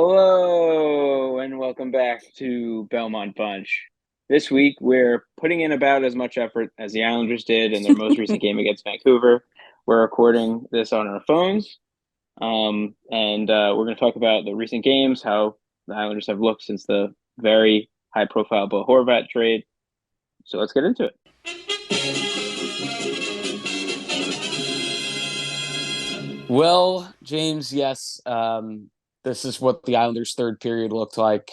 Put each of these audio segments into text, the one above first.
Hello and welcome back to Belmont Bunch. This week we're putting in about as much effort as the Islanders did in their most recent game against Vancouver. We're recording this on our phones, and we're going to talk about the recent games, how the Islanders have looked since the very high-profile Bo Horvat trade. So let's get into it. Well, James, yes, this is what the Islanders' third period looked like.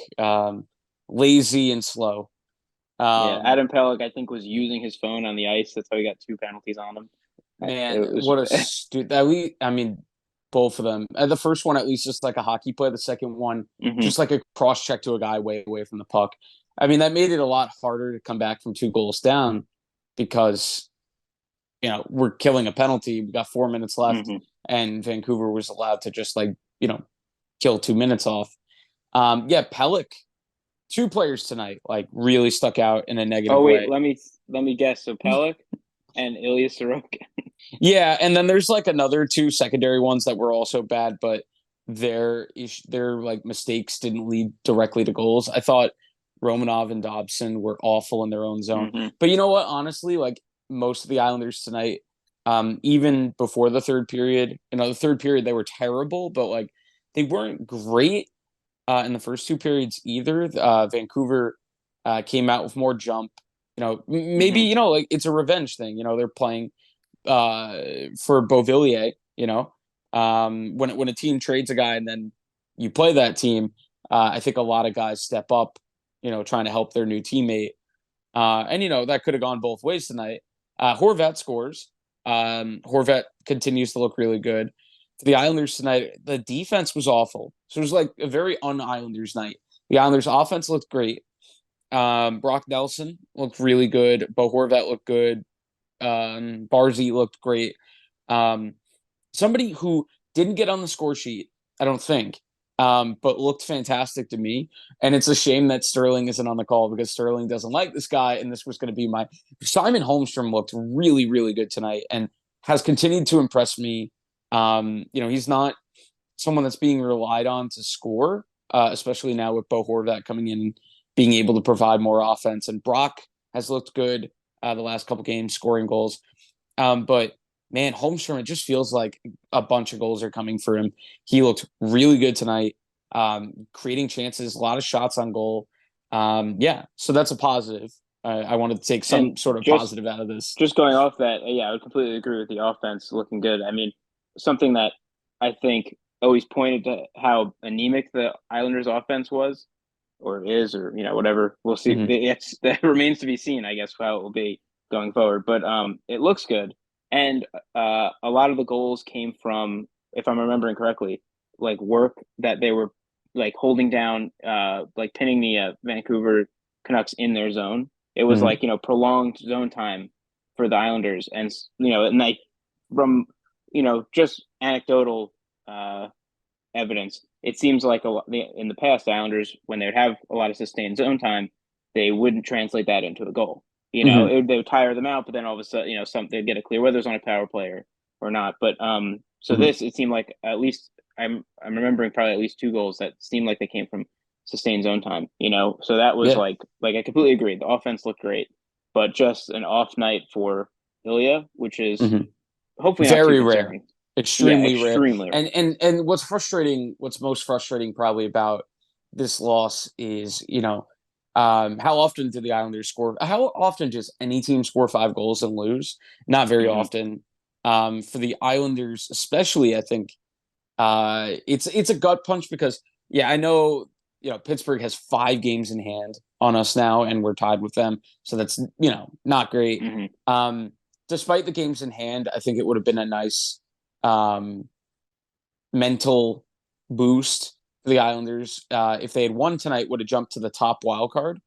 Lazy and slow. Yeah, Um, Adam Pelech, I think, was using his phone on the ice. That's how he got two penalties on him. Man, It was what a at least, I mean, both of them. The first one, at least, just like a hockey play. The second one, mhm. just like a cross check to a guy way away from the puck. I mean, that made it a lot harder to come back from 2 goals down because we're killing a penalty. We got 4 minutes left, Hmm. and Vancouver was allowed to just kill 2 minutes off. Yeah, Pellick, two players tonight like really stuck out in a Oh negative wait, way. let me guess. So Pelech and Ilya Sorokin. Yeah, and then there's like another two secondary ones that were also bad, but their like mistakes didn't lead directly to goals. I thought Romanov and Dobson were awful in their own zone. Hmm. But you know what? Honestly, like most of the Islanders tonight, even before the third period, the third period they were terrible, but like they weren't great in the first two periods either. Vancouver came out with more jump. Maybe Hmm. like it's a revenge thing. They're playing for Beauvillier. When a team trades a guy and then you play that team, I think a lot of guys step up. Trying to help their new teammate, and that could have gone both ways tonight. Horvat scores. Horvat continues to look really good. For the Islanders tonight, the defense was awful. So it was like a very un-Islanders night. The Islanders offense looked great. Brock Nelson looked really good. Bo Horvat looked good. Barzy looked great. Um, Somebody who didn't get on the score sheet, I don't think, but looked fantastic to me. And it's a shame that Sterling isn't on the call because Sterling doesn't like this guy. And this was going to be my Simon Holmstrom looked really, really good tonight and has continued to impress me. He's not someone that's being relied on to score, especially now with Bo Horvat coming in and being able to provide more offense. And Brock has looked good the last couple games, scoring goals. But man, Holmstrom, it just feels like a bunch of goals are coming for him. He looked really good tonight, creating chances, a lot of shots on goal. Yeah, so that's a positive. I wanted to take And some sort of just positive out of this. just going off that, yeah, I would completely agree with the offense looking good. I mean, something that I think always pointed to how anemic the Islanders' offense was, or is, or whatever. We'll see. Mm-hmm. That remains to be seen, I guess, how it will be going forward. But it looks good, and a lot of the goals came from, if I'm remembering correctly, like work that they were like holding down, like pinning the Vancouver Canucks in their zone. It was Mm-hmm. like prolonged zone time for the Islanders, and and like from just anecdotal evidence, it seems like in the past, Islanders, when they would have a lot of sustained zone time, they wouldn't translate that into a goal. Mm-hmm. They would tire them out, but then all of a sudden, they'd get a clear whether it's on a power player or not. But so Mm-hmm. this, it seemed like at least I'm remembering probably at least two goals that seemed like they came from sustained zone time. So that was Yeah. like I completely agree. The offense looked great, but just an off night for Ilya, which is Mm-hmm. hopefully not too Very rare, concerning. Yeah, extremely rare. extremely rare. And what's most frustrating probably about this loss is how often do the Islanders score? How often does any team score 5 goals and lose? Not very Hmm. often. For the Islanders, especially, I think it's a gut punch because yeah, I know Pittsburgh has 5 games in hand on us now, and we're tied with them, so that's not great. Hmm. Um, Despite the games in hand, I think it would have been a nice um, mental boost for the Islanders if they had won tonight. Would have jumped to the top wild card.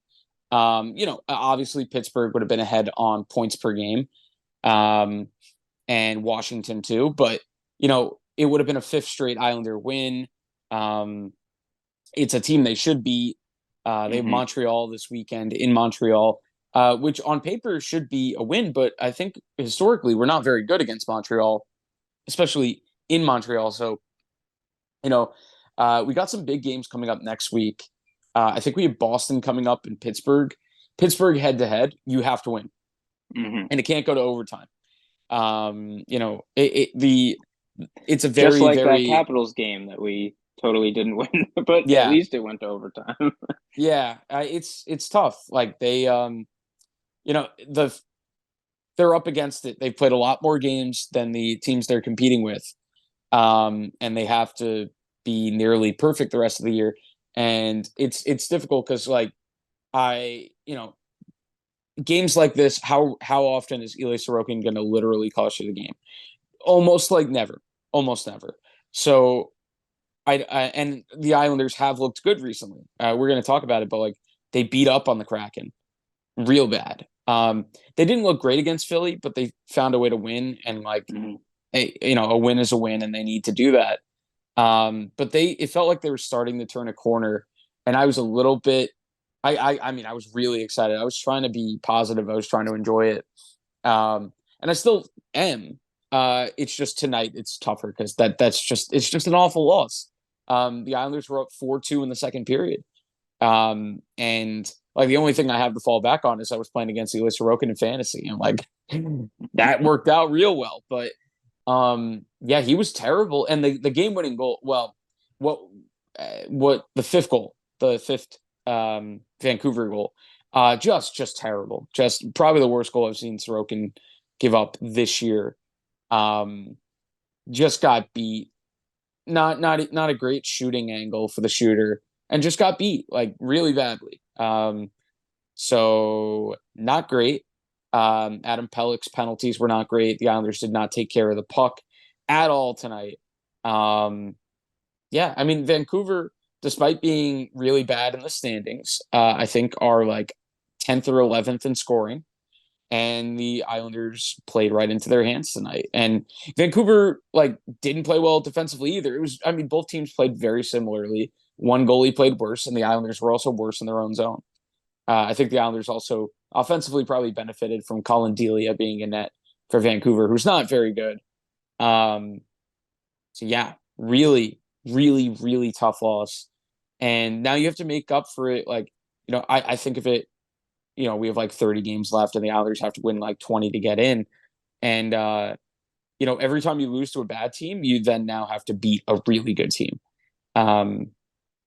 Obviously Pittsburgh would have been ahead on points per game, um, and Washington too. But it would have been a fifth straight Islander win. Um, it's a team they should beat. They have Hmm. Montreal this weekend in Montreal, which on paper should be a win, but I think historically we're not very good against Montreal, especially in Montreal. So, you know, We got some big games coming up next week. I think we have Boston coming up in Pittsburgh. Pittsburgh head to head, you have to win, Mm-hmm. and it can't go to overtime. It's a Just very like that very Capitals game that we totally didn't win, but at yeah least it went to overtime. yeah. It's tough. Like you know the they're up against it. They've played a lot more games than the teams they're competing with, and they have to be nearly perfect the rest of the year. And it's difficult because like I you know games like this, how often is Ilya Sorokin going to literally cost you the game? Almost like never, almost never. So I and the Islanders have looked good recently. We're going to talk about it, but like they beat up on the Kraken real bad. They didn't look great against Philly, but they found a way to win. And like, Mm-hmm. a win is a win, and they need to do that. But it felt like they were starting to turn a corner, and I was a little bit. I mean, I was really excited. I was trying to be positive. I was trying to enjoy it, and I still am. It's just tonight it's tougher because it's just an awful loss. The Islanders were up 4-2 in the second period. And like the only thing I have to fall back on is I was playing against Ilya Sorokin in fantasy, and like that worked out real well. But yeah, he was terrible, and the game winning goal. Well, what the fifth goal, the fifth Vancouver goal, just terrible, just probably the worst goal I've seen Sorokin give up this year. Um, just got beat. Not a great shooting angle for the shooter, and just got beat like really badly. So not great. Adam Pellick's penalties were not great. The Islanders did not take care of the puck at all tonight. Yeah, I mean Vancouver, despite being really bad in the standings, I think are like 10th or 11th in scoring, and the Islanders played right into their hands tonight. And Vancouver like didn't play well defensively either. It was, I mean, both teams played very similarly. One goalie played worse, and the Islanders were also worse in their own zone. I think the Islanders also offensively probably benefited from Colin Delia being in net for Vancouver, who's not very good. Um, so yeah, really, really, really tough loss. And now you have to make up for it. Like, I think of it, we have like 30 games left, and the Islanders have to win like 20 to get in. And every time you lose to a bad team, you then now have to beat a really good team.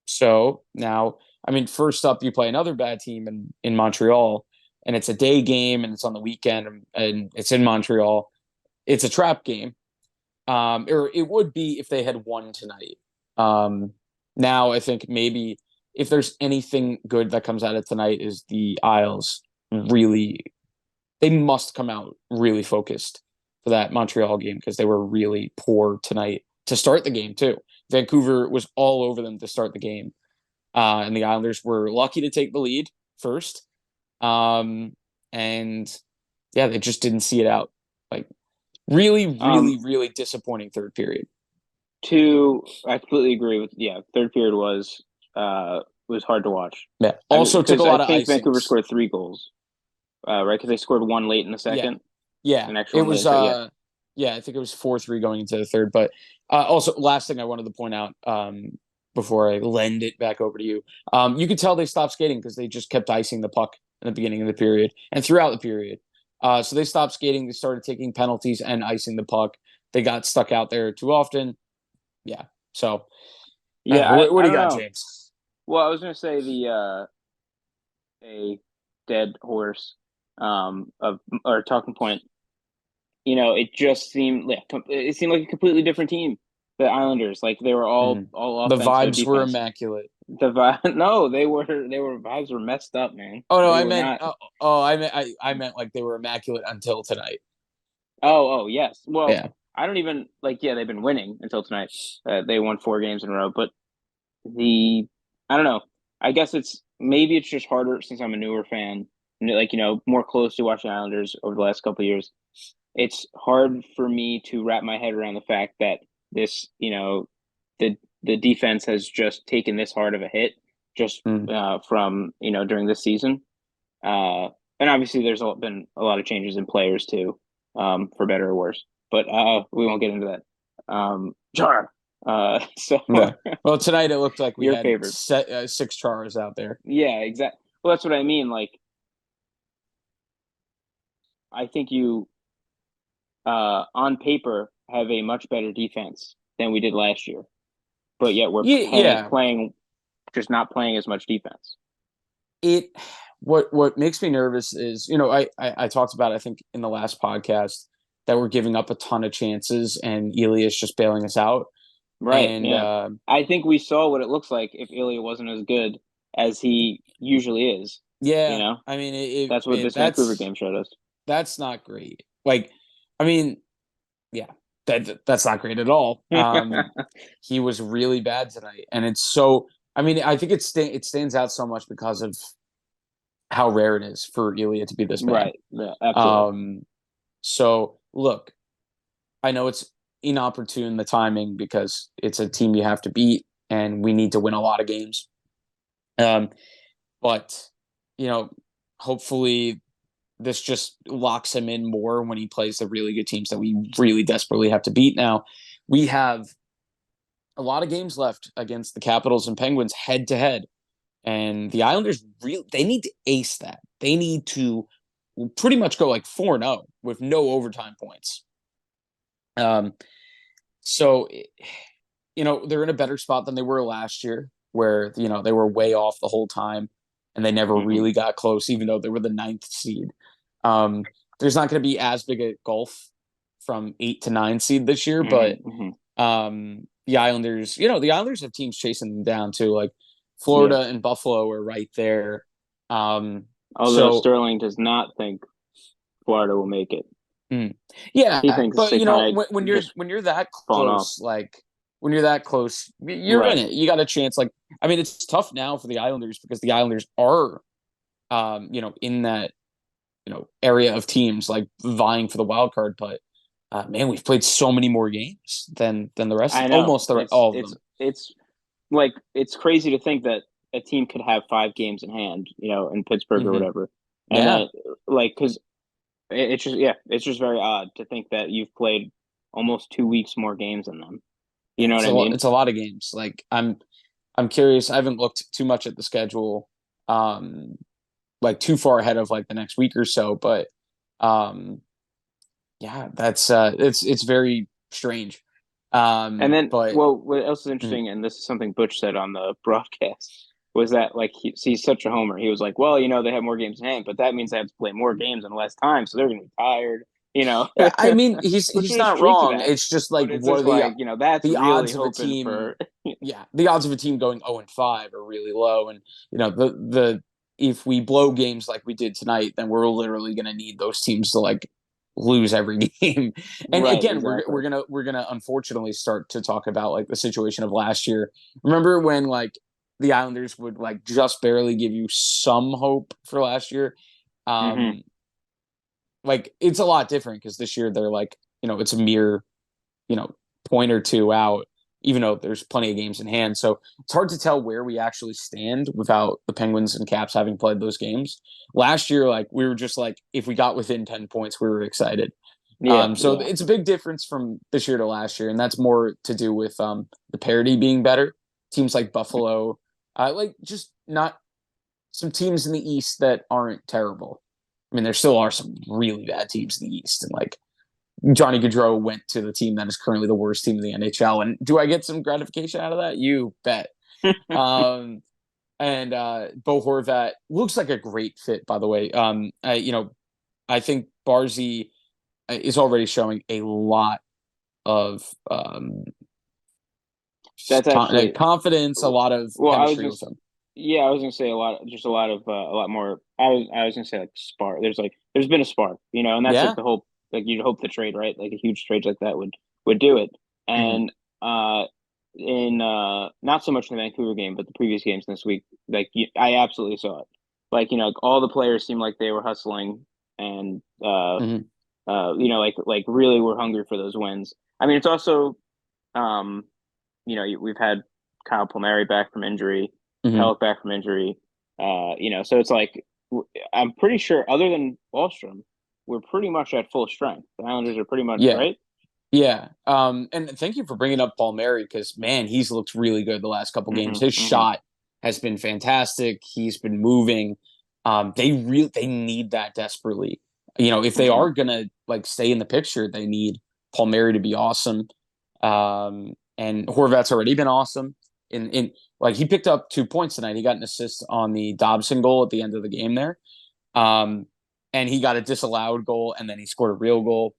So now, I mean, first up, you play another bad team in Montreal, and it's a day game, and it's on the weekend, and it's in Montreal. It's a trap game. Or it would be if they had won tonight. Now I think maybe if there's anything good that comes out of tonight is the Isles really, they must come out really focused for that Montreal game because they were really poor tonight to start the game too. Vancouver was all over them to start the game. And the Islanders were lucky to take the lead first. And yeah, they just didn't see it out. Like really, really, really disappointing third period. I completely agree with, yeah, third period was hard to watch. Yeah. I mean, Also took a because I lot of think Vancouver icings. scored 3 goals, right? Because they scored one late in the Yeah. second, Yeah. an extra It one late in was the second. Yeah. yeah, I think it was 4-3 going into the third. But also last thing I wanted to point out, before I lend it back over to you. You could tell they stopped skating because they just kept icing the puck in the beginning of the period and throughout the period. So they stopped skating, they started taking penalties and icing the puck. They got stuck out there too often. Yeah. So Yeah, what I do you don't got, know. James? Well, I was gonna say a dead horse of or talking point. It just seemed like a completely different team. The Islanders, like they were all Mhm. all The offense, no vibes were defense. immaculate. The vibe, no, they were vibes were messed up, man. Oh no, They I were meant not. I meant like they were immaculate until tonight. Oh, yes. Well, Yeah. I don't even like. Yeah, they've been winning until tonight. They won 4 games in a row, but the I don't know. I guess maybe it's just harder since I'm a newer fan, like more close to watching Islanders over the last couple of years. It's hard for me to wrap my head around the fact that this, the defense has just taken this hard of a hit just Mm. from during this season. And obviously, there's been a lot of changes in players too, for better or worse. But we won't get into that. Jar. So Yeah. Well, tonight it looked like we you're had favored. six Charas out there. Yeah, exactly. Well, that's what I mean. Like, I think you, on paper, have a much better defense than we did last year, but yet we're Yeah, yeah. playing, just not playing as much defense. It what makes me nervous is, I talked about, I think, in the last podcast, that we're giving up a ton of chances and Ilya is just bailing us out. Right. And Yeah. I think we saw what it looks like if Ilya wasn't as good as he usually is. You yeah, know, I mean, that's what this Vancouver game showed us. that's not great. Like, I mean, yeah, that's not great at all. He was really bad tonight, and it's so. I mean, I think it stands out so much because of how rare it is for Ilya to be this bad. Right. Yeah, absolutely. Um, so look, I know it's inopportune, the timing, because it's a team you have to beat, and we need to win a lot of games. Um, but you know, hopefully this just locks him in more when he plays the really good teams that we really desperately have to beat. Now, we have a lot of games left against the Capitals and Penguins head to head, and the Islanders really they need to ace that. They need to pretty much go like 4-0 with no overtime points. Um, so they're in a better spot than they were last year, where they were way off the whole time, and they never Hmm. really got close, even though they were the ninth seed. Um, there's not going to be as big a gulf from 8 to 9 seed this year, but Hmm. the Islanders have teams chasing them down too, like Yeah. Florida and Buffalo are right there. Although So Sterling does not think Florida will make it. mm, yeah, He thinks but they kind when of you're just when you're that fallen off. close, like when you're that close, you're in Right. it. You got a chance. Like, I mean, it's tough now for the Islanders because the Islanders are, in that area of teams like vying for the wild card. But man, we've played so many more games than the rest, I know. almost all of them. It's like it's crazy to think that a team could have 5 games in hand, in Pittsburgh or Hmm. whatever, and Yeah, that like because it's just it's just very odd to think that you've played almost 2 weeks more games than them. You know what I mean? it's a lot of games. Like I'm curious. I haven't looked too much at the schedule, um, like too far ahead of like the next week or so, but um, yeah, that's it's very strange. And then, But well, what else is mm, interesting, and this is something Butch said on the broadcast, was that like he's such a homer. He was like, "Well, they have more games in hand, but that means they have to play more games in less time, so they're going to be tired." You know, yeah, I mean, which he's is not streaky wrong. back, It's just like, but it's what are just like that's the really odds of a hoping team? for. Yeah, the odds of a team going 0-5 are really low, and the if we blow games like we did tonight, then we're literally going to need those teams to like lose every game. And Right, again, exactly. we're gonna unfortunately start to talk about like the situation of last year. Remember when like the Islanders would like just barely give you some hope for last year? Hmm. Um, like it's a lot different because this year they're like, it's a mere, you know, point or two out, even though there's plenty of games in hand. So it's hard to tell where we actually stand without the Penguins and Caps having played those games. Last year, like we were just like, if we got within 10 points, we were excited. Yeah, So yeah. it's a big difference from this year to last year, and that's more to do with the parity being better. Teams like Buffalo, like just not some teams in the East that aren't terrible. I mean, there still are some really bad teams in the East, and like Johnny Gaudreau went to the team that is currently the worst team in the NHL. And do I get some gratification out of that? You bet. And Bo Horvat looks like a great fit, by the way. I think Barzy is already showing a lot of That's actually confidence, a lot of well. I was chemistry with just him. Yeah, I was gonna say a lot more. I was gonna say like spark. There's been a spark, and that's like Yeah. the hope. Like you'd hope the trade, right? Like a huge trade like that would do it. Mm-hmm. And in not so much in the Vancouver game, but the previous games this week, like I absolutely saw it. Like like all the players seemed like they were hustling and Mm-hmm. like really were hungry for those wins. I mean, it's also um we've had Kyle Palmieri back from injury, Mm-hmm. Pellick back from injury. So it's like I'm pretty sure, other than Wallstrom, we're pretty much at full strength. The Islanders are pretty much Yeah. right. Yeah. And thank you for bringing up Palmieri because man, he's looked really good the last couple games. Hmm. His Hmm. shot has been fantastic. He's been moving. They need that desperately. If they Hmm. are gonna like stay in the picture, they need Palmieri to be awesome. And Horvat's already been awesome. In like he picked up 2 points tonight. He got an assist on the Dobson goal at the end of the game there. Um, and he got a disallowed goal, and then he scored a real goal.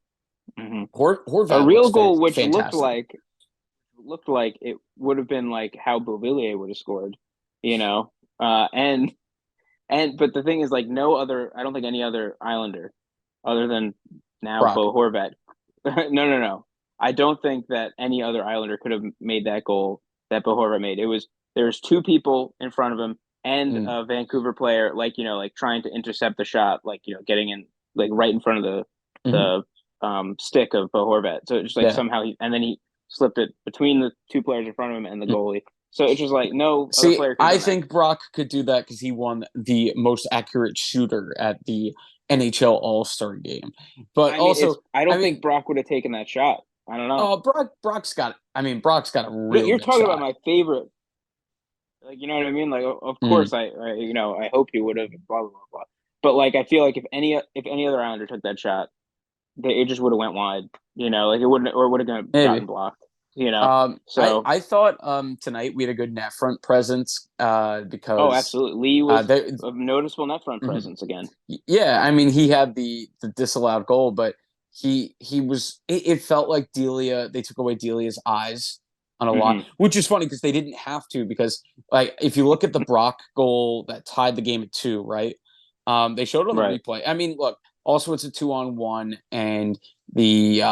Hmm. A Horvat real looks goal, which fantastic. looked like it would have been like how Beauvillier would have scored, you know. And but the thing is, like, no other, I don't think any other Islander, other than now Brock. Bo Horvat. No. I don't think that any other Islander could have made that goal that Bo Horvat made. There's two people in front of him and Mm, a Vancouver player, like like trying to intercept the shot, like getting in like right in front of mhm. the stick of Bo Horvat. So it's just like Yeah. somehow and then he slipped it between the two players in front of him and the Mm. goalie. So it's just like no other See, player could have I done that. think Brock could do that because he won the most accurate shooter at the NHL All Star game. But I mean, it's. also, I I don't think mean, Brock would have taken that shot. I don't know. Brock's got a But real you're good talking about shot. my favorite. Like, you know what I mean? Like, of Mm, course, I hope he would have. Blah blah blah blah. But like, I feel like if any other Islander took that shot, it just would have went wide. Like it wouldn't, or would have gotten maybe. blocked. You know. I So, I thought tonight we had a good net front presence oh, because absolutely. Lee uh was they a noticeable net front mhm. presence again. Yeah, I mean he had the disallowed goal, but he was it felt like Delia they took away Delia's eyes on a lot, Hmm. which is funny because they didn't have to because like if you look at the Brock goal that tied the game at 2, right? They showed it on the Right. replay. I mean, look, also it's a 2-on-1 and the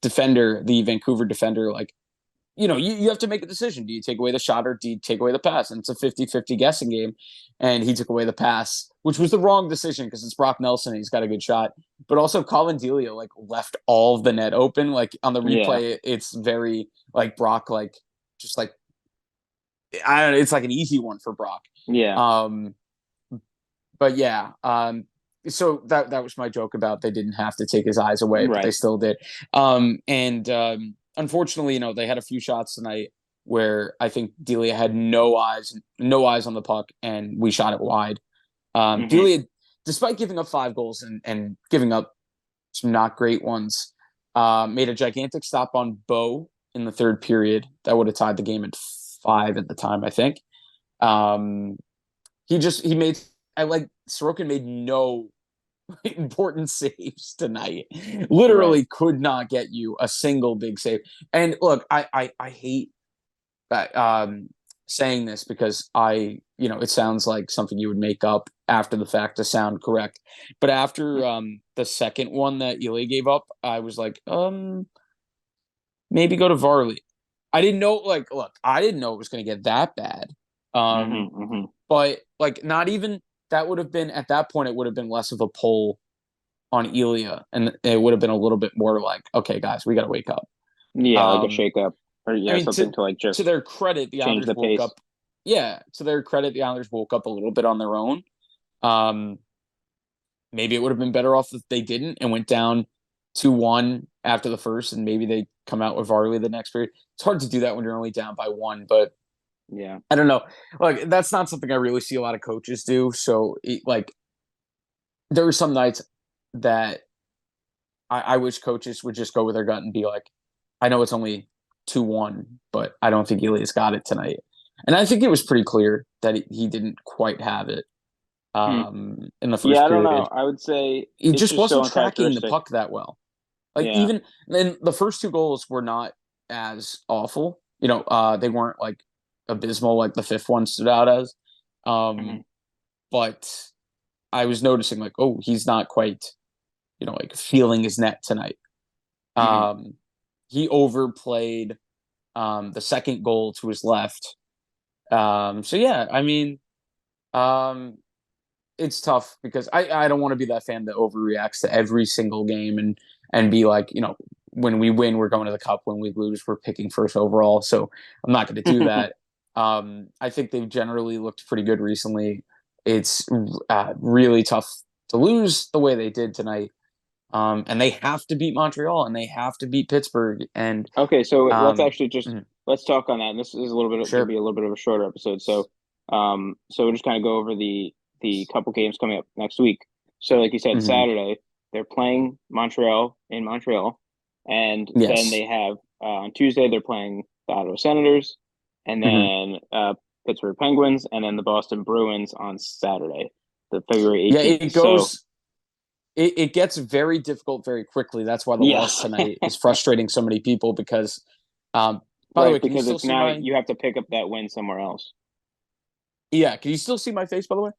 defender, the Vancouver defender like you have to make a decision. Do you take away the shot or do you take away the pass? And it's a 50-50 guessing game. And he took away the pass, which was the wrong decision because it's Brock Nelson and he's got a good shot. But also Colin Delia like left all of the net open. Like on the Yeah. replay, it's very like Brock, like just like I don't know, it's like an easy one for Brock. Yeah. Um, but yeah, so that was my joke about they didn't have to take his eyes away, but they Right. still did. And unfortunately, they had a few shots tonight where I think Delia had no eyes on the puck, and we shot it wide. Hmm. Delia, despite giving up 5 goals and giving up some not great ones, made a gigantic stop on Bo in the third period. That would have tied the game at 5 at the time, I think. Um, he made I like Sorokin made no important saves tonight. Right. Literally could not get you a single big save. And look, I hate that saying this because it sounds like something you would make up after the fact to sound correct. But after the second one that Ely gave up, I was like, maybe go to Varley. I didn't know like look, I didn't know it was gonna get that bad. Hmm. Um Hmm. but like not even that would have been at that point it would have been less of a pull on Elia and it would have been a little bit more like okay guys we got to wake up. Yeah, like a um shake up or I mean something to like to just their credit the change Islanders the woke pace. up. Yeah, to their credit the Islanders woke up a little bit on their own. um Maybe it would have been better off if they didn't and went down 2-1 after the first and maybe they come out with Varley the next period. It's hard to do that when you're only down by 1, but Yeah. I don't know. Like that's not something I really see a lot of coaches do. So like there are some nights that I wish coaches would just go with their gut and be like, I know it's only 2-1, but I don't think Elias got it tonight. And I think it was pretty clear that he didn't quite have it Hmm. in the Yeah, first I don't know. period. I would say He it's just just so wasn't tracking the uncharacteristic. puck that well. Like Yeah. even then, the first 2 goals were not as awful. They weren't like abysmal like the fifth one stood out as. Hmm. Um, but I was noticing like, oh, he's not quite, like feeling his net tonight. Hmm. Um, he overplayed the second goal to his left. So yeah, I mean, um, it's tough because I don't want to be that fan that overreacts to every single game and be like, when we win, we're going to the cup. When we lose, we're picking first overall. So I'm not going to do that. I think they've generally looked pretty good recently. It's really tough to lose the way they did tonight. And they have to beat Montreal and they have to beat Pittsburgh. And Okay, so let's um, actually just mhm, let's talk on that. And this is a little bit going to sure. be a little bit of a shorter episode. So we'll just kind of go over the couple games coming up next week. So, like you said, Hmm. Saturday they're playing Montreal in Montreal, and then Yes. they have on Tuesday they're playing the Ottawa Senators, and Hmm. then Pittsburgh Penguins, and then the Boston Bruins on Saturday, the February Yeah, 18th. it So goes. It gets very difficult very quickly. That's why the loss yes, tonight is frustrating so many people because, um, by the right, way, can you because still it's see now my? you have to pick up that win somewhere else. Yeah, can you still see my face, by the way?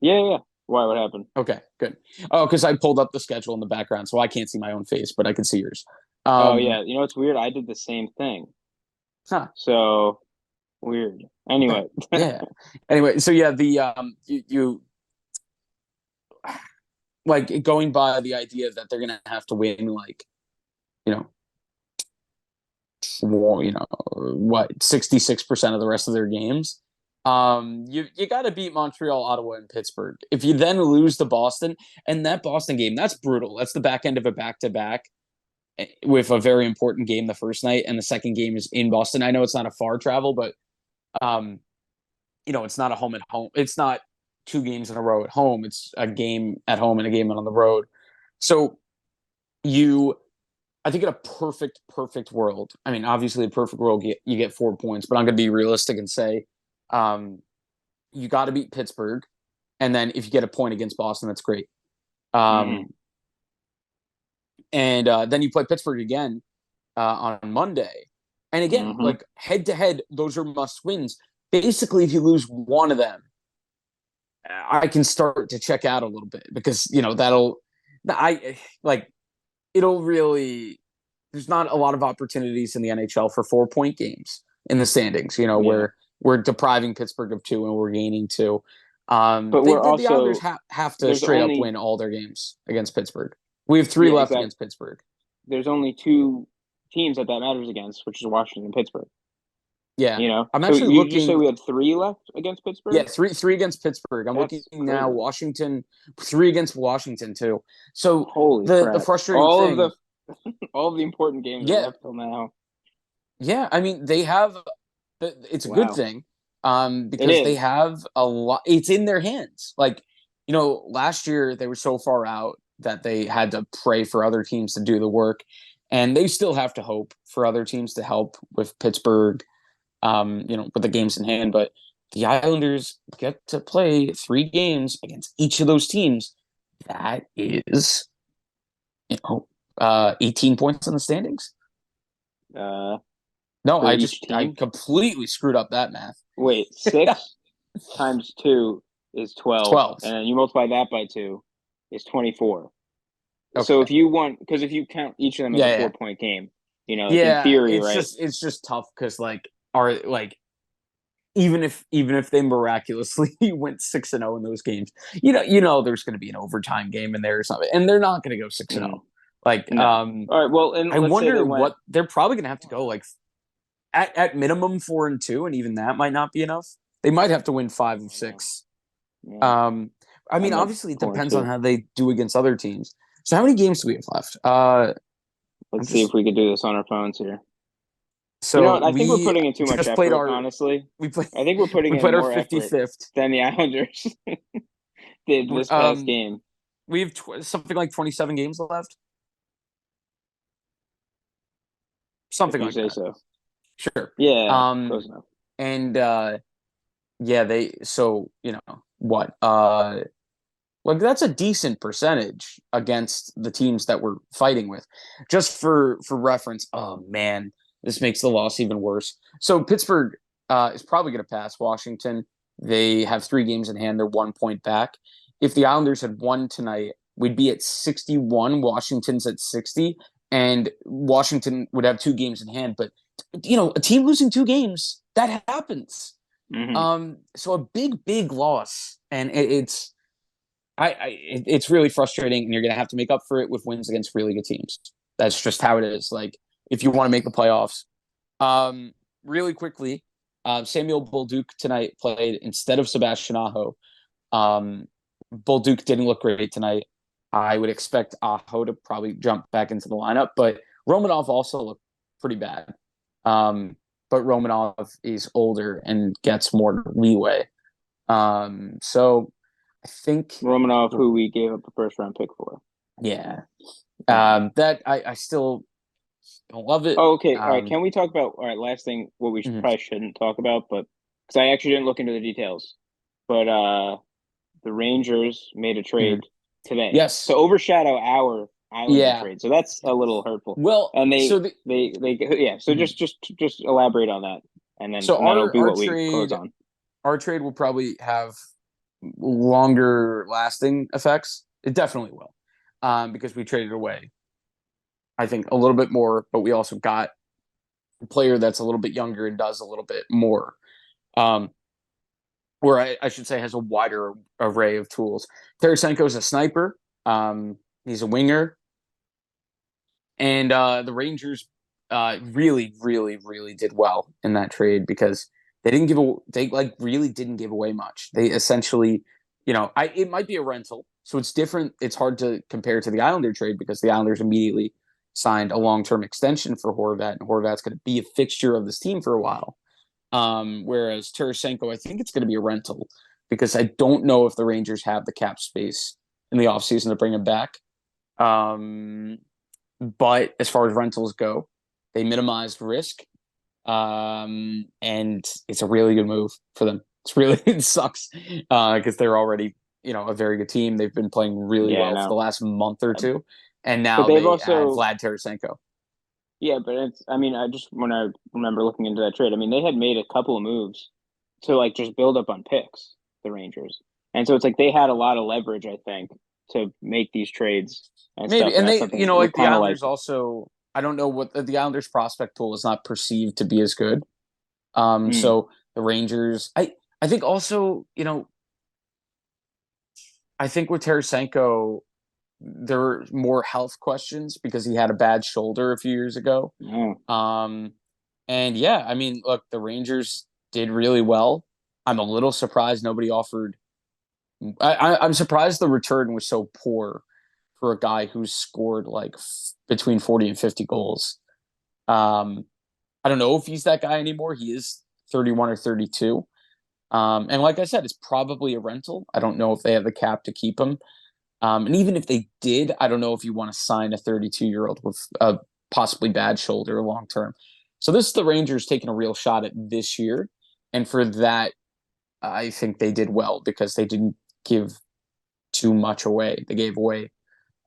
Yeah, yeah. Why? What happened? Okay, good. Oh, because I pulled up the schedule in the background, so I can't see my own face, but I can see yours. Oh Um, yeah, you know it's weird. I did the same thing. huh. So weird. Okay. Anyway, Yeah. Anyway, so yeah, the you like going by the idea that they're gonna have to win like you know what 66% of the rest of their games. You got to beat Montreal, Ottawa, and Pittsburgh. If you then lose to Boston, and that Boston game, that's brutal. That's the back end of a back to back with a very important game the first night, and the second game is in Boston. I know it's not a far travel, but um, it's not a home at home. It's not two games in a row at home. It's a game at home and a game on the road. So you I think in a perfect world, I mean, obviously, a perfect world, you get 4 points, but I'm going to be realistic and say um, you got to beat Pittsburgh. And then if you get a point against Boston, that's great. hmm Um, and then you play Pittsburgh again on Monday. And again, hmm like head to head, those are must wins. Basically, if you lose one of them, I can start to check out a little bit because, I like, it'll really there's not a lot of opportunities in the NHL for 4 point games in the standings, Yeah, where we're depriving Pittsburgh of two and we're gaining two. but They we're the Islanders also have to there's straight up only win all their games against Pittsburgh. We have three yeah left exact. against Pittsburgh. There's only two teams that matters against, which is Washington and Pittsburgh. Yeah. I'm So actually you say looking. we had three left against Yeah, Pittsburgh? three against Pittsburgh. I'm looking That's now. crazy. Washington, three against Washington too. So Holy the crap! frustrating thing, All of the important games are yeah, left till now. yeah. I mean, they have. It's a good Wow, thing, it because they is. have a lot. It's in their hands. Like last year they were so far out that they had to pray for other teams to do the work, and they still have to hope for other teams to help with Pittsburgh. With the games in hand, but the Islanders get to play 3 games against each of those teams. That is, 18 points in the standings. Uh, No, for I each I team. completely screwed up that math. Wait, six times two is 12, 12. and then you multiply that by two is 24. So Okay. if you want, because if you count each of them as a Yeah, four yeah. point game, like in Yeah, theory, right? it's just tough because even if they miraculously went 6-0 in those games, there's going to be an overtime game in there or something, and they're not going to go 6-0. Mm, Like, no. All right. Well, and I let's say they wonder went. what they're probably going to have to go like at minimum 4-2, and even that might not be enough. They might have to win five of Yeah, six. yeah. Um, I I'm mean, at obviously, it four and depends on two. how they do against other teams. So, how many games do we have left? I'm Let's see if just we could do this on our phones here. You know so what? I think we're we putting in too much just played effort, our honestly. we played I think we're putting we in played our more effort 55th. than the Islanders did this past Um, game, we have something like 27 games left, if something you like say that. so. Sure. Yeah, Um, close enough. and yeah, they so what like that's a decent percentage against the teams that we're fighting with. Just for reference, oh man, this makes the loss even worse. So Pittsburgh is probably going to pass Washington. They have 3 games in hand. They're 1 point back. If the Islanders had won tonight, we'd be at 61. Washington's at 60, and Washington would have 2 games in hand. But a team losing 2 games, that happens. hmm So a big loss, and it's really frustrating, and you're going to have to make up for it with wins against really good teams. That's just how it is. Like if you want to make the playoffs. Really quickly, Samuel Bolduc tonight played instead of Sebastian Aho. Bolduc didn't look great tonight. I would expect Aho to probably jump back into the lineup, but Romanov also looked pretty bad. But Romanov is older and gets more leeway. So I think Romanov, who we gave up a first round pick for. yeah. Okay. That I still don't love it. Oh, okay. All right. Can we talk about last thing? What we Mhm. probably shouldn't talk about, but because I actually didn't look into the details, but the Rangers made a Mhm. trade today to Yes. overshadow our Islander Yeah. trade, so that's a little hurtful. Well, And so the they yeah. So mhm. just elaborate on that, So and then it'll be our what we close trade on. our trade will probably have longer lasting effects. It definitely will, because we traded away, I think, a little bit more, but we also got a player that's a little bit younger and does a little bit more. Um, or I should say, has a wider array of tools. Tarasenko is a sniper. He's a winger, and the Rangers really, really, really did well in that trade because they like really didn't give away much. They essentially, it might be a rental, so it's different. It's hard to compare to the Islander trade because the Islanders immediately signed a long-term extension for Horvat, and Horvat's going to be a fixture of this team for a while. Whereas Tarasenko, I think it's going to be a rental because I don't know if the Rangers have the cap space in the offseason to bring him back. Um, but as far as rentals go, they minimized risk. And it's a really good move for them. It's really, it sucks because they're already, a very good team. They've been playing really Yeah, well for the no. last month or two. And But now they've they add also Vlad Tarasenko. yeah, but it's I mean I just when I remember looking into that trade, I mean they had made a couple of moves to like just build up on picks, the Rangers, and so it's like they had a lot of leverage, I think, to make these trades and stuff, Maybe. and And that's they, something we're like the kind of like. Islanders also, I don't know what the Islanders prospect pool is not perceived to be as good. Mm, So the Rangers, I think also, I think with Tarasenko, there were more health questions because he had a bad shoulder a few years ago. no. Um, and yeah, I mean, look, the Rangers did really well. I'm a little surprised nobody offered. I'm surprised the return was so poor for a guy who's scored like between 40 and 50 goals. Um, I don't know if he's that guy anymore. He is 31 or 32. And like I said, it's probably a rental. I don't know if they have the cap to keep him. And even if they did, I don't know if you want to sign a 32-year-old with a possibly bad shoulder long term. So this is the Rangers taking a real shot at this year. And for that, I think they did well because they didn't give too much away. They gave away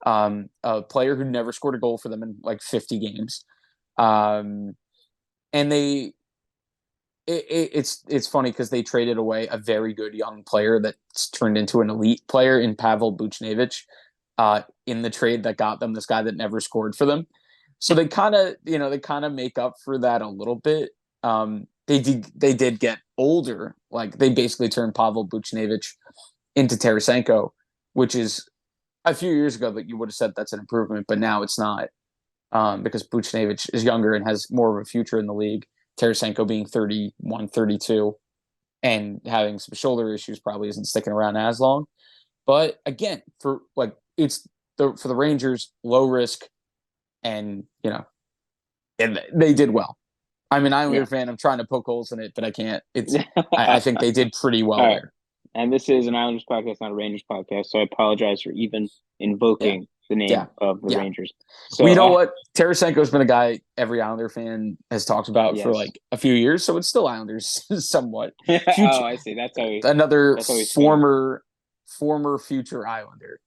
a player who never scored a goal for them in like 50 games. Um, and it's funny because they traded away a very good young player that's turned into an elite player in Pavel Buchnevich in the trade that got them this guy that never scored for them. So they kind of make up for that a little bit. They did get older. Like they basically turned Pavel Buchnevich into Tarasenko, which is a few years ago that you would have said that's an improvement, but now it's not because Buchnevich is younger and has more of a future in the league. Tarasenko being 31, 32, and having some shoulder issues probably isn't sticking around as long. But again, for like for the Rangers, low risk, and and they did well. I'm an Islander Yeah. fan. I'm trying to poke holes in it, but I can't. I think they did pretty All well right. there. And this is an Islanders podcast, not a Rangers podcast, so I apologize for even Yeah, invoking the yeah, name of the yeah. Rangers. Well, So, you know what? Tarasenko's been a guy every Islander fan has talked about for yes. like a few years, so it's still Islanders somewhat. Oh, Future, I see. another That's always fun. former future Islander.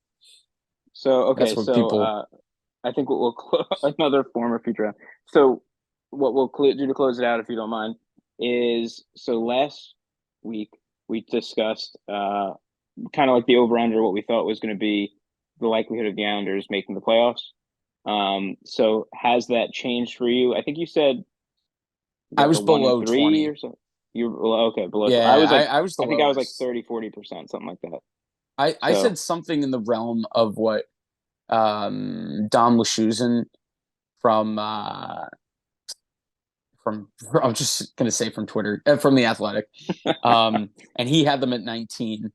So, That's okay, what so people. I think what another former future round. So what we'll do to close it out, if you don't mind, is so last week we discussed kind of like the over under what we thought was going to be the likelihood of the Islanders making the playoffs. So has that changed for you? I think you said I like a was one in below three 20. or something. You're well, okay below. I Yeah, was like, I was the I think I was like lowest. 30-40%, something like that. I So said something in the realm of what Dom Luszczyszyn from from I'm just gonna say from Twitter from the Athletic, and he had them at 19.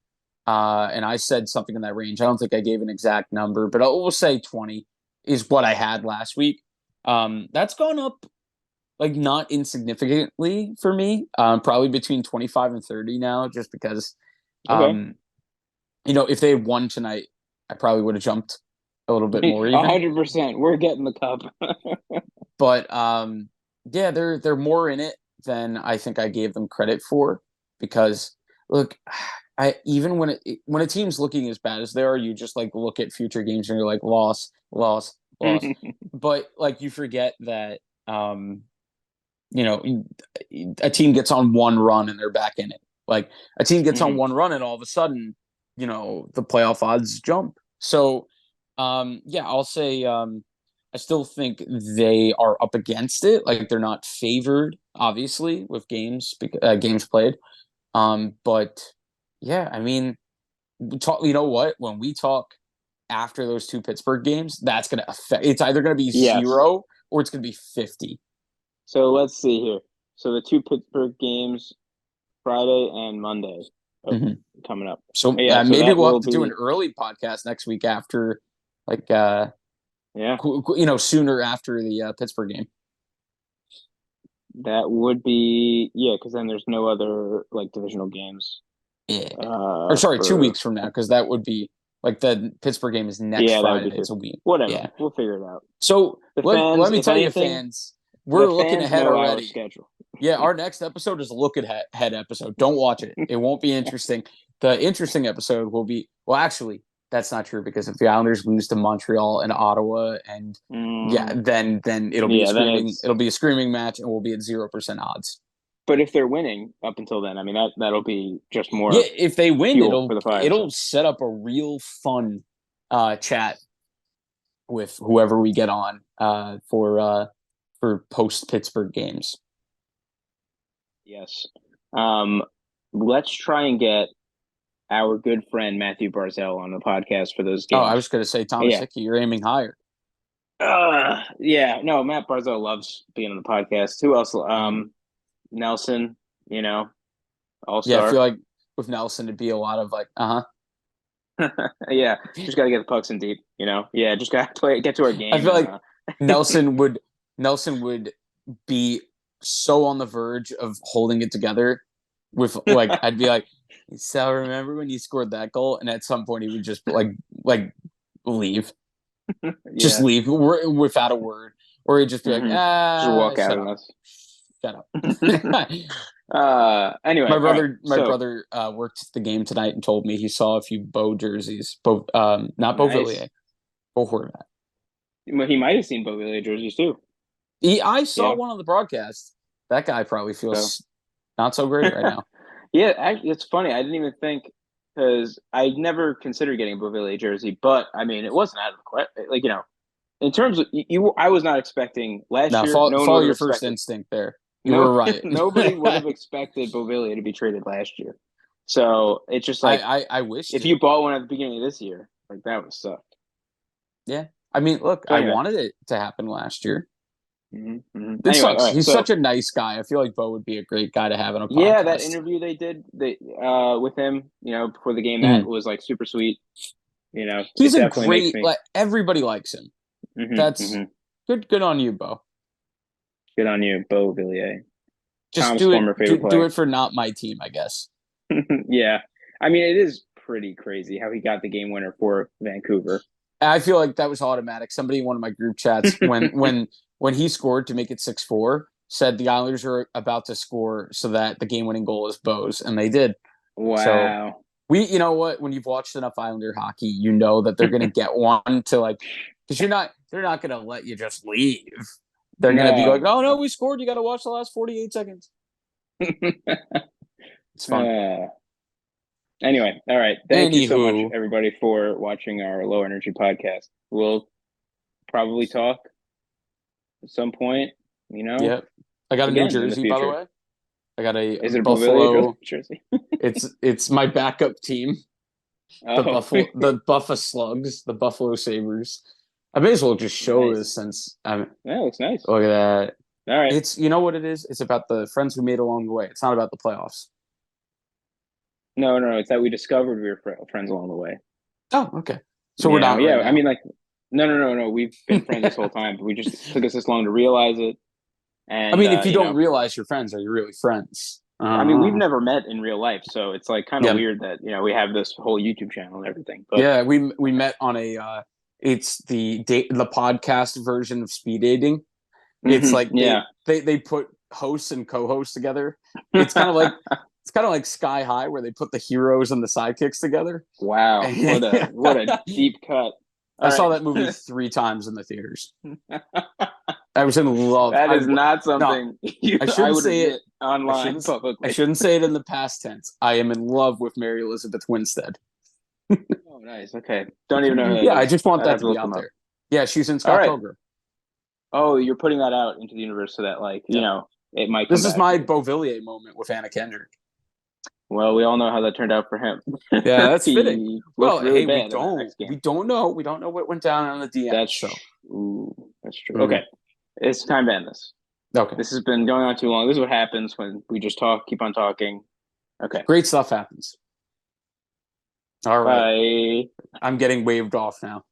And I said something in that range. I don't think I gave an exact number, but we'll say 20 is what I had last week. That's gone up like not insignificantly for me. Probably between 25 and 30 now, just because, Okay. um, if they had won tonight, I probably would have jumped a little bit more even. 100%. We're getting the cup. But yeah, they're more in it than I think I gave them credit for. Because look, I even when a team's looking as bad as they are, you just like look at future games and you're like loss, loss, loss. But like you forget that you know a team gets on one run and they're back in it. Like a team gets on one run and all of a sudden, the playoff odds jump. So yeah, I'll say I still think they are up against it. Like they're not favored, obviously, with games played. But yeah, I mean, you know what? When we talk after those two Pittsburgh games, that's going to affect. It's either going to be Yes. 0 or it's going to be 50. So let's see here. So the two Pittsburgh games, Friday and Monday, Mm-hmm. coming up. So Yeah, so maybe that we'll have will to do an be, early podcast next week after, like, yeah, sooner after the Pittsburgh game. that would be, yeah, because then there's no other like divisional games. Yeah. Or sorry, 2 weeks from now, For because that would be like the Pittsburgh game is next yeah, that would Friday. be It's true. a week. Whatever, Yeah. we'll figure it out. So The let fans, me if tell you, anything, fans, the we're looking fans ahead know our already. schedule. Yeah, our next episode is a look ahead episode. Don't watch it. It won't be interesting. The interesting episode will be, well, actually, that's not true because if the Islanders lose to Montreal and Ottawa, and yeah, then Yeah, then it's. it'll be a screaming match, and we'll be at 0% odds. But if they're winning up until then, I mean that'll be just Yeah, more if they win, fuel for the fire. it'll So set up a real fun chat with whoever we get on for post Pittsburgh games. yes, let's try and get our good friend Matthew Barzell on the podcast for those Oh, I games. was going to say Thomas Yeah. Hickey, you're aiming higher. Yeah. No, Matt Barzell loves being on the podcast. Who else? Nelson, all Yeah, I feel star. like with Nelson, it'd be a lot of like, Yeah, just got to get the pucks in deep. Yeah, just got to get to our I game. feel like And, Nelson would be so on the verge of holding it together with like I'd be like, so remember when you scored that goal? And at some point he would just like leave, just yeah, leave without a word, or he'd just be like, just walk out shut on up, us. shut up. Anyway, all right. My So brother worked the game tonight and told me he saw a few Bo jerseys, not nice. Beauvillier, Bo Horvat. Well, he might have seen Beauvillier jerseys too. I saw one on the broadcast. That guy probably So feels not so great right now. yeah, it's funny. I didn't even think because I never considered getting a Beauvillier jersey, but I mean, it wasn't out of the question. Like in terms of I was not expecting last Now year. No one follow would have your first expected. instinct there. You No, were right. nobody would have expected Beauvillier to be traded last year. So it's just like I wished if it. you bought one at the beginning of this year, like that would suck. Yeah. I mean, look, So I anyway, wanted it to happen last year. It anyway, all sucks. right. He's So such a nice guy. I feel like Bo would be a great guy to have on a yeah, that podcast. interview they did with him, before the game, that Mhm. was like super sweet. He's It a definitely makes great me. like everybody likes him. That's good on you, Bo. Good on you, Beauvillier. Just Tom's former favorite do player. it for not my team, I guess. Yeah, I mean it is pretty crazy how he got the game winner for Vancouver. I feel like that was automatic. Somebody in one of my group chats when he scored to make it 6-4 said the Islanders are about to score so that the game winning goal is Bo's, and they did. So Wow. you know what? When you've watched enough Islander hockey, you know that they're going to get one to like because they're not going to let you just leave. They're going to be like, oh no, we scored. You got to watch the last 48 seconds. It's fun. Anyway, all right. Thank you so much, Anywho, everybody, for watching our low energy podcast. We'll probably talk at some point, yeah. I got a new again in the jersey, by the future. way. I got a Is it a Buffalo jersey? it's my backup team. Oh, The Buffalo Slugs, the Buffalo Sabres. I may as well just show nice. this since I'm. That looks nice. Look at that. All right. It's you know what it is. It's about the friends we made along the way. It's not about the playoffs. No, no, it's that we discovered we were friends along the way. Oh, okay. So we're Yeah, not right yeah. I now. mean, like, no, no, no, no. We've been friends this whole time, but we just took us this long to realize it. I And mean, if you you don't know, realize you're friends, are you really friends? I mean, we've Uh, never met in real life, so it's like kind of yeah, weird that we have this whole YouTube channel and everything. But yeah. We met on a. It's the podcast version of speed dating. It's like yeah. they put hosts and co-hosts together. It's kind of like Sky High where they put the heroes and the sidekicks together. Wow, what a deep cut. I All saw right. that movie 3 times in the theaters. I was in love. That is not No, something I I shouldn't would say it. admit online I publicly. shouldn't say it in the past tense. I am in love with Mary Elizabeth Winstead. Oh, nice. Okay. Don't even know who that Yeah, I is. just want I'd that have to to be look out them up. there. Yeah, she's in All Scott right. Pilgrim. Oh, you're putting that out into the universe so that, like, Yeah, it might come this is back to my you. Beauvillier moment with Anna Kendrick. Well, we all know how that turned out for him. Yeah, that's fitting. He looked Well, really hey, bad in that next game. we don't know what went down on the DMs. That's So, ooh, that's true. mm, Okay, it's time to end this. okay, This has been going on too long. This is what happens when we just talk, keep on talking. Okay, great stuff happens. All right, bye. I'm getting waved off now.